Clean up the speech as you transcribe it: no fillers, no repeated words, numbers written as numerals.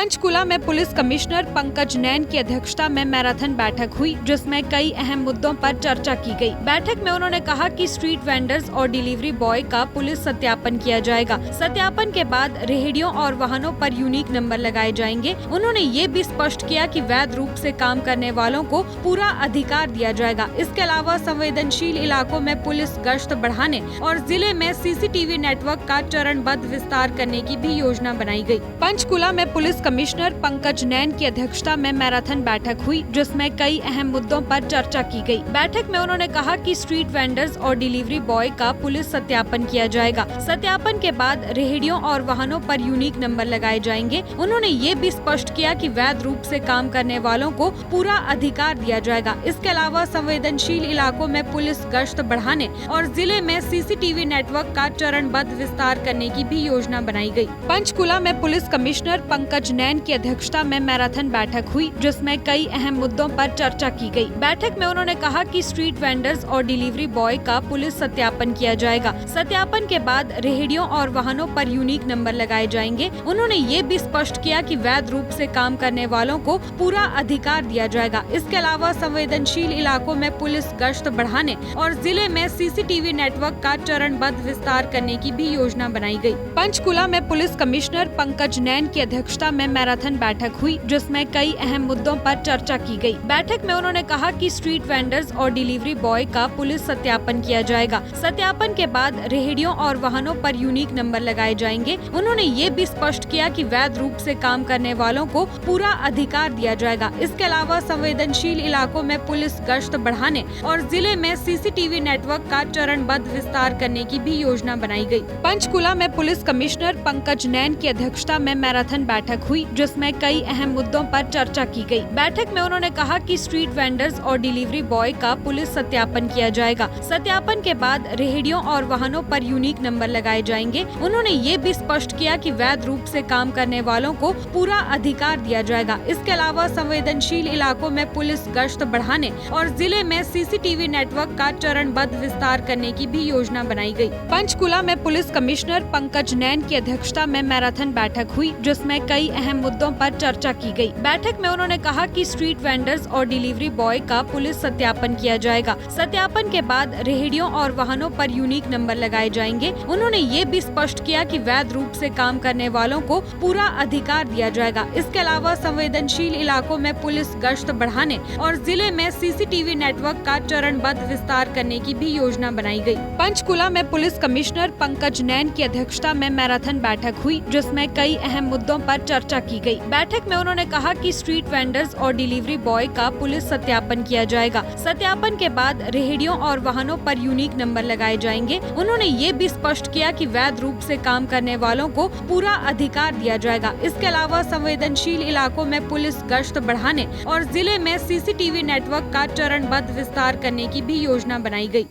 पंचकुला में police commissioner Pankaj नैन की अध्यक्षता में मैराथन बैठक हुई, जिसमें कई अहम मुद्दों पर चर्चा की गई। बैठक में उन्होंने कहा कि स्ट्रीट वेंडर्स और डिलीवरी बॉय का पुलिस सत्यापन किया जाएगा। सत्यापन के बाद रेहड़ियों और वाहनों पर यूनिक नंबर लगाए जाएंगे। उन्होंने ये भी स्पष्ट किया कि वैध रूप से काम करने वालों को पूरा अधिकार दिया जाएगा। इसके अलावा संवेदनशील इलाकों में पुलिस गश्त बढ़ाने और जिले में सीसीटीवी नेटवर्क का चरणबद्ध विस्तार करने की भी योजना बनाई गई। पंचकुला में पुलिस कमिश्नर पंकज नैन की अध्यक्षता में मैराथन बैठक हुई, जिसमें कई अहम मुद्दों पर चर्चा की गई। बैठक में उन्होंने कहा कि स्ट्रीट वेंडर्स और डिलीवरी बॉय का पुलिस सत्यापन किया जाएगा। सत्यापन के बाद रेहड़ियों और वाहनों पर यूनिक नंबर लगाए जाएंगे। उन्होंने ये भी स्पष्ट किया कि वैध रूप से काम करने वालों को पूरा अधिकार दिया जाएगा। इसके अलावा संवेदनशील इलाकों में पुलिस गश्त बढ़ाने और जिले में सीसीटीवी नेटवर्क का चरणबद्ध विस्तार करने की भी योजना बनाई गई। पंचकुला में पुलिस कमिश्नर पंकज नैन की अध्यक्षता में मैराथन बैठक हुई, जिसमें कई अहम मुद्दों पर चर्चा की गई। बैठक में उन्होंने कहा कि स्ट्रीट वेंडर्स और डिलीवरी बॉय का पुलिस सत्यापन किया जाएगा। सत्यापन के बाद रेहड़ियों और वाहनों पर यूनिक नंबर लगाए जाएंगे। उन्होंने ये भी स्पष्ट किया कि वैध रूप से काम करने वालों को पूरा अधिकार दिया जाएगा। इसके अलावा संवेदनशील इलाकों में पुलिस गश्त बढ़ाने और जिले में सीसीटीवी नेटवर्क का चरणबद्ध विस्तार करने की भी योजना बनाई गई। पंचकुला में पुलिस कमिश्नर पंकज नैन की अध्यक्षता में मैराथन बैठक हुई, जिसमें कई अहम मुद्दों पर चर्चा की गई। बैठक में उन्होंने कहा कि स्ट्रीट वेंडर्स और डिलीवरी बॉय का पुलिस सत्यापन किया जाएगा। सत्यापन के बाद रेहड़ियों और वाहनों पर यूनिक नंबर लगाए जाएंगे। उन्होंने ये भी स्पष्ट किया कि वैध रूप से काम करने वालों को पूरा अधिकार दिया जाएगा। इसके अलावा संवेदनशील इलाकों में पुलिस गश्त बढ़ाने और जिले में सीसीटीवी नेटवर्क का चरणबद्ध विस्तार करने की भी योजना बनाई गई। पंचकुला में पुलिस कमिश्नर पंकज नैन की अध्यक्षता में मैराथन बैठक हुई, जिसमें कई अहम मुद्दों पर चर्चा की गई। बैठक में उन्होंने कहा कि स्ट्रीट वेंडर्स और डिलीवरी बॉय का पुलिस सत्यापन किया जाएगा। सत्यापन के बाद रेहड़ियों और वाहनों पर यूनिक नंबर लगाए जाएंगे। उन्होंने ये भी स्पष्ट किया कि वैध रूप से काम करने वालों को पूरा अधिकार दिया जाएगा। इसके अलावा संवेदनशील इलाकों में पुलिस गश्त बढ़ाने और जिले में सीसीटीवी नेटवर्क का चरणबद्ध विस्तार करने की भी योजना बनाई गई। पंचकुला में पुलिस कमिश्नर पंकज नैन की अध्यक्षता में मैराथन बैठक हुई, जिसमें कई अहम मुद्दों पर चर्चा की गई। बैठक में उन्होंने कहा कि स्ट्रीट वेंडर्स और डिलीवरी बॉय का पुलिस सत्यापन किया जाएगा। सत्यापन के बाद रेहड़ियों और वाहनों पर यूनिक नंबर लगाए जाएंगे। उन्होंने ये भी स्पष्ट किया कि वैध रूप से काम करने वालों को पूरा अधिकार दिया जाएगा। इसके अलावा संवेदनशील इलाकों में पुलिस गश्त बढ़ाने और जिले में सीसीटीवी नेटवर्क का चरणबद्ध विस्तार करने की भी योजना बनाई गई। पंचकुला में पुलिस कमिश्नर पंकज नैन की अध्यक्षता में मैराथन बैठक हुई, जिसमें कई अहम मुद्दों पर चर्चा की गई। बैठक में उन्होंने कहा कि स्ट्रीट वेंडर्स और डिलीवरी बॉय का पुलिस सत्यापन किया जाएगा। सत्यापन के बाद रेहड़ियों और वाहनों पर यूनिक नंबर लगाए जाएंगे। उन्होंने ये भी स्पष्ट किया कि वैध रूप से काम करने वालों को पूरा अधिकार दिया जाएगा। इसके अलावा संवेदनशील इलाकों में पुलिस गश्त बढ़ाने और जिले में सीसीटीवी नेटवर्क का चरणबद्ध विस्तार करने की भी योजना बनाई गई।